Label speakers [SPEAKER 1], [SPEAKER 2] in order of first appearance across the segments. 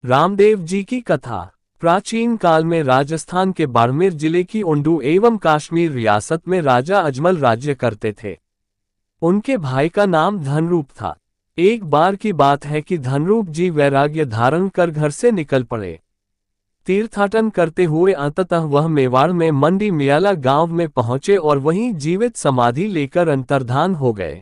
[SPEAKER 1] रामदेव जी की कथा। प्राचीन काल में राजस्थान के बाड़मेर जिले की उंडू एवं कश्मीर रियासत में राजा अजमल राज्य करते थे। उनके भाई का नाम धनरूप था। एक बार की बात है कि धनरूप जी वैराग्य धारण कर घर से निकल पड़े। तीर्थाटन करते हुए अंततः वह मेवाड़ में मंडी मियाला गांव में पहुंचे और वहीं जीवित समाधि लेकर अंतर्धान हो गए।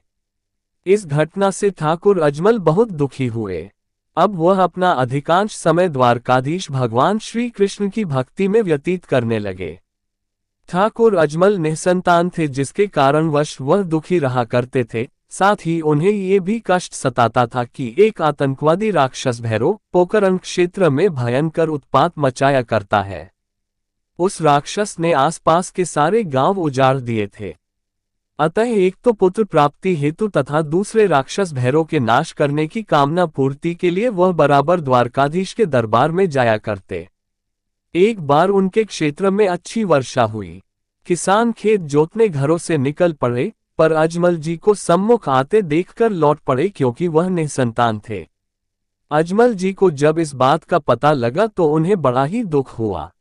[SPEAKER 1] इस घटना से ठाकुर अजमल बहुत दुखी हुए। अब वह अपना अधिकांश समय द्वारकाधीश भगवान श्री कृष्ण की भक्ति में व्यतीत करने लगे। ठाकुर अजमल निसंतान थे, जिसके कारणवश वह दुखी रहा करते थे। साथ ही उन्हें ये भी कष्ट सताता था कि एक आतंकवादी राक्षस भैरव पोखरण क्षेत्र में भयंकर उत्पात मचाया करता है। उस राक्षस ने आसपास के सारे गांव उजाड़ दिए थे। अतः एक तो पुत्र प्राप्ति हेतु तथा दूसरे राक्षस भैरव के नाश करने की कामना पूर्ति के लिए वह बराबर द्वारकाधीश के दरबार में जाया करते। एक बार उनके क्षेत्र में अच्छी वर्षा हुई। किसान खेत जोतने घरों से निकल पड़े, पर अजमल जी को सम्मुख आते देखकर लौट पड़े, क्योंकि वह निसंतान थे। अजमल जी को जब इस बात का पता लगा तो उन्हें बड़ा ही दुख हुआ।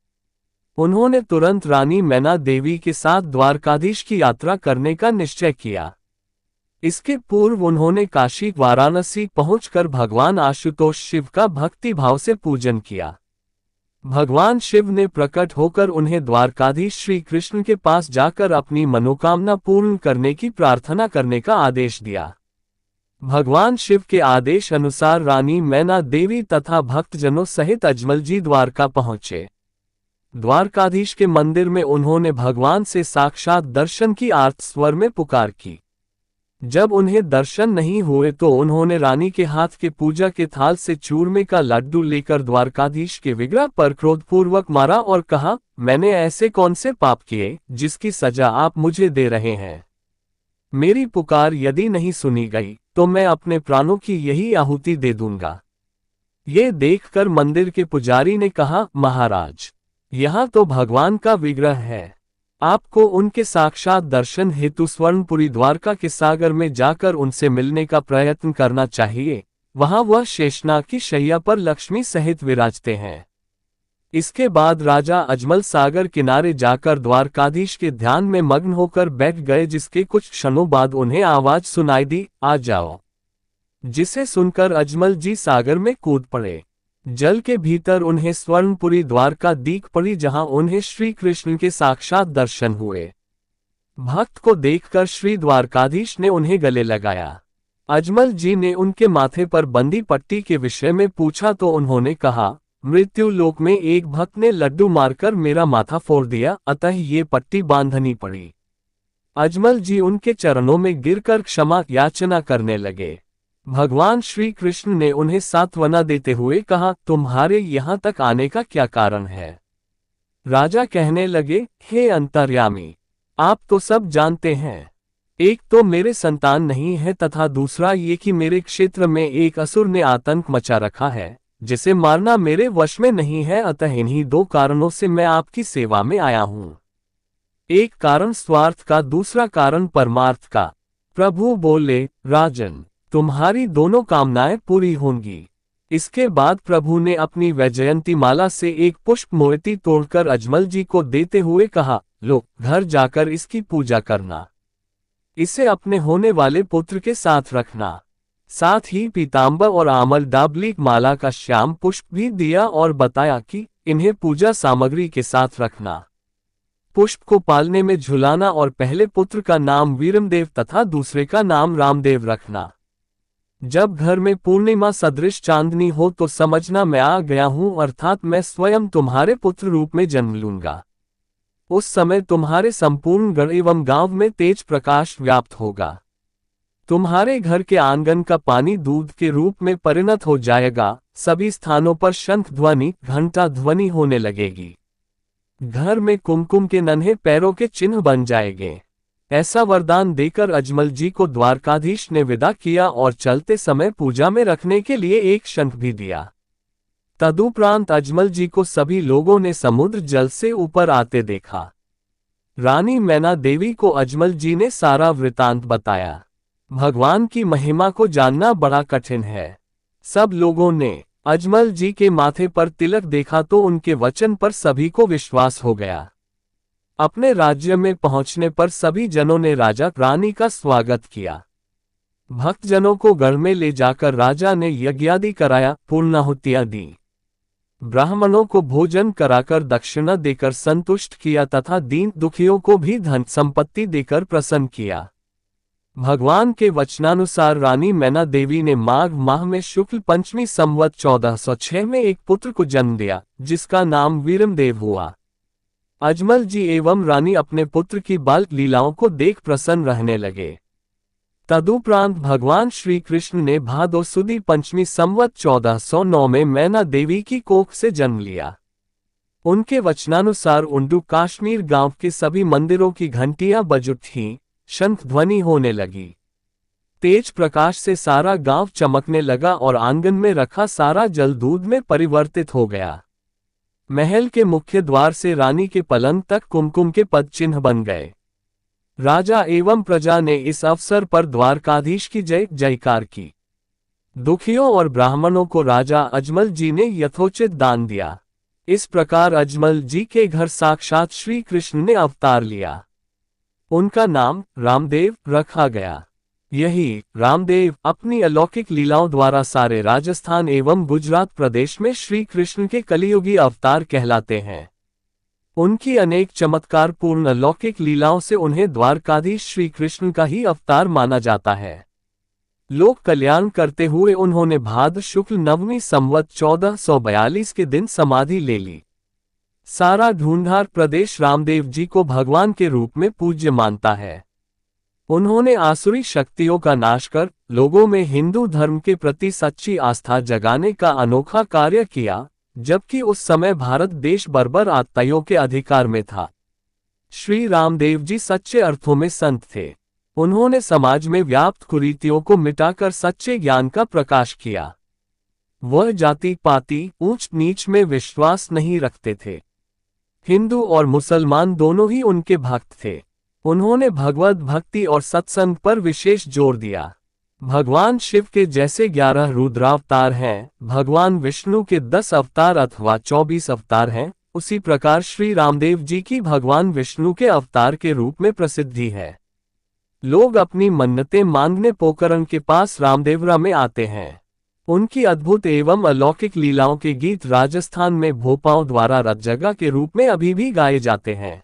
[SPEAKER 1] उन्होंने तुरंत रानी मैना देवी के साथ द्वारकाधीश की यात्रा करने का निश्चय किया। इसके पूर्व उन्होंने काशी वाराणसी पहुंचकर भगवान आशुतोष शिव का भक्ति भाव से पूजन किया। भगवान शिव ने प्रकट होकर उन्हें द्वारकाधीश श्री कृष्ण के पास जाकर अपनी मनोकामना पूर्ण करने की प्रार्थना करने का आदेश दिया। भगवान शिव के आदेश अनुसार रानी मैना देवी तथा भक्तजनों सहित अजमल जी द्वारका पहुंचे। द्वारकाधीश के मंदिर में उन्होंने भगवान से साक्षात दर्शन की आर्त स्वर में पुकार की। जब उन्हें दर्शन नहीं हुए तो उन्होंने रानी के हाथ के पूजा के थाल से चूरमे का लड्डू लेकर द्वारकाधीश के विग्रह पर क्रोधपूर्वक मारा और कहा, मैंने ऐसे कौन से पाप किए जिसकी सजा आप मुझे दे रहे हैं? मेरी पुकार यदि नहीं सुनी गई तो मैं अपने प्राणों की यही आहुति दे दूंगा। ये देखकर मंदिर के पुजारी ने कहा, महाराज, यहाँ तो भगवान का विग्रह है। आपको उनके साक्षात दर्शन हेतु स्वर्णपुरी द्वारका के सागर में जाकर उनसे मिलने का प्रयत्न करना चाहिए। वहां वह शेषनाग की शैया पर लक्ष्मी सहित विराजते हैं। इसके बाद राजा अजमल सागर किनारे जाकर द्वारकाधीश के ध्यान में मग्न होकर बैठ गए, जिसके कुछ क्षणों बाद उन्हें आवाज सुनाई दी, आ जाओ। जिसे सुनकर अजमल जी सागर में कूद पड़े। जल के भीतर उन्हें स्वर्णपुरी द्वारका दीख पड़ी, जहां उन्हें श्री कृष्ण के साक्षात दर्शन हुए। भक्त को देखकर श्री द्वारकाधीश ने उन्हें गले लगाया। अजमल जी ने उनके माथे पर बंदी पट्टी के विषय में पूछा तो उन्होंने कहा, मृत्यु लोक में एक भक्त ने लड्डू मारकर मेरा माथा फोड़ दिया, अतः ये पट्टी बांधनी पड़ी। अजमल जी उनके चरणों में गिरकर क्षमा याचना करने लगे। भगवान श्री कृष्ण ने उन्हें सांत्वना देते हुए कहा, तुम्हारे यहाँ तक आने का क्या कारण है? राजा कहने लगे, हे अंतर्यामी, आप तो सब जानते हैं। एक तो मेरे संतान नहीं है तथा दूसरा ये कि मेरे क्षेत्र में एक असुर ने आतंक मचा रखा है, जिसे मारना मेरे वश में नहीं है। अतः इन्हीं दो कारणों से मैं आपकी सेवा में आया हूँ। एक कारण स्वार्थ का, दूसरा कारण परमार्थ का। प्रभु बोले, राजन, तुम्हारी दोनों कामनाएं पूरी होंगी। इसके बाद प्रभु ने अपनी वैजयंती माला से एक पुष्प मोती तोड़कर अजमल जी को देते हुए कहा, लो, घर जाकर इसकी पूजा करना। इसे अपने होने वाले पुत्र के साथ रखना। साथ ही पीतांबर और आमल डाबलीक माला का श्याम पुष्प भी दिया और बताया कि इन्हें पूजा सामग्री के साथ रखना। पुष्प को पालने में झुलाना और पहले पुत्र का नाम वीरमदेव तथा दूसरे का नाम रामदेव रखना। जब घर में पूर्णिमा सदृश चांदनी हो तो समझना मैं आ गया हूं, अर्थात मैं स्वयं तुम्हारे पुत्र रूप में जन्म लूंगा। उस समय तुम्हारे संपूर्ण गढ़ एवं गांव में तेज प्रकाश व्याप्त होगा। तुम्हारे घर के आंगन का पानी दूध के रूप में परिणत हो जाएगा। सभी स्थानों पर शंख ध्वनि, घंटा ध्वनि होने लगेगी। घर में कुमकुम के नन्हे पैरों के चिन्ह बन जाएंगे। ऐसा वरदान देकर अजमल जी को द्वारकाधीश ने विदा किया और चलते समय पूजा में रखने के लिए एक शंख भी दिया। तदुपरांत अजमल जी को सभी लोगों ने समुद्र जल से ऊपर आते देखा। रानी मैना देवी को अजमल जी ने सारा वृतांत बताया। भगवान की महिमा को जानना बड़ा कठिन है। सब लोगों ने अजमल जी के माथे पर तिलक देखा तो उनके वचन पर सभी को विश्वास हो गया। अपने राज्य में पहुंचने पर सभी जनों ने राजा रानी का स्वागत किया। भक्तजनों को गढ़ में ले जाकर राजा ने यज्ञादि कराया, पूर्णाहुतियां दी, ब्राह्मणों को भोजन कराकर दक्षिणा देकर संतुष्ट किया तथा दीन दुखियों को भी धन संपत्ति देकर प्रसन्न किया। भगवान के वचनानुसार रानी मैना देवी ने माघ माह में शुक्ल पंचमी संवत 1406 में एक पुत्र को जन्म दिया, जिसका नाम वीरमदेव हुआ। अजमल जी एवं रानी अपने पुत्र की बाल लीलाओं को देख प्रसन्न रहने लगे। तदुपरांत भगवान श्री कृष्ण ने भादो सुदी पंचमी संवत 1409 में मैना देवी की कोख से जन्म लिया। उनके वचनानुसार उंडू कश्मीर गांव के सभी मंदिरों की घंटियां बज उठीं, शंख ध्वनि होने लगी। तेज प्रकाश से सारा गांव चमकने लगा और आंगन में रखा सारा जल दूध में परिवर्तित हो गया। महल के मुख्य द्वार से रानी के पलंग तक कुमकुम के पद चिन्ह बन गए। राजा एवं प्रजा ने इस अवसर पर द्वारकाधीश की जय जयकार की। दुखियों और ब्राह्मणों को राजा अजमल जी ने यथोचित दान दिया। इस प्रकार अजमल जी के घर साक्षात श्री कृष्ण ने अवतार लिया। उनका नाम रामदेव रखा गया। यही रामदेव अपनी अलौकिक लीलाओं द्वारा सारे राजस्थान एवं गुजरात प्रदेश में श्री कृष्ण के कलियुगी अवतार कहलाते हैं। उनकी अनेक चमत्कारपूर्ण अलौकिक लीलाओं से उन्हें द्वारकाधीश श्री कृष्ण का ही अवतार माना जाता है। लोक कल्याण करते हुए उन्होंने भाद्र शुक्ल नवमी संवत 1442 के दिन समाधि ले ली। सारा ढूंढार प्रदेश रामदेव जी को भगवान के रूप में पूज्य मानता है। उन्होंने आसुरी शक्तियों का नाश कर लोगों में हिंदू धर्म के प्रति सच्ची आस्था जगाने का अनोखा कार्य किया, जबकि उस समय भारत देश बर्बर आतताइयों के अधिकार में था। श्री रामदेव जी सच्चे अर्थों में संत थे। उन्होंने समाज में व्याप्त कुरीतियों को मिटाकर सच्चे ज्ञान का प्रकाश किया। वह जाति पाति ऊंच नीच में विश्वास नहीं रखते थे। हिंदू और मुसलमान दोनों ही उनके भक्त थे। उन्होंने भगवत भक्ति और सत्संग पर विशेष जोर दिया। भगवान शिव के जैसे 11 रुद्रावतार हैं, भगवान विष्णु के 10 अवतार अथवा 24 अवतार हैं, उसी प्रकार श्री रामदेव जी की भगवान विष्णु के अवतार के रूप में प्रसिद्धि है। लोग अपनी मन्नतें मांगने पोखरण के पास रामदेवरा में आते हैं। उनकी अद्भुत एवं अलौकिक लीलाओं के गीत राजस्थान में भोपाओं द्वारा रतजगा के रूप में अभी भी गाए जाते हैं।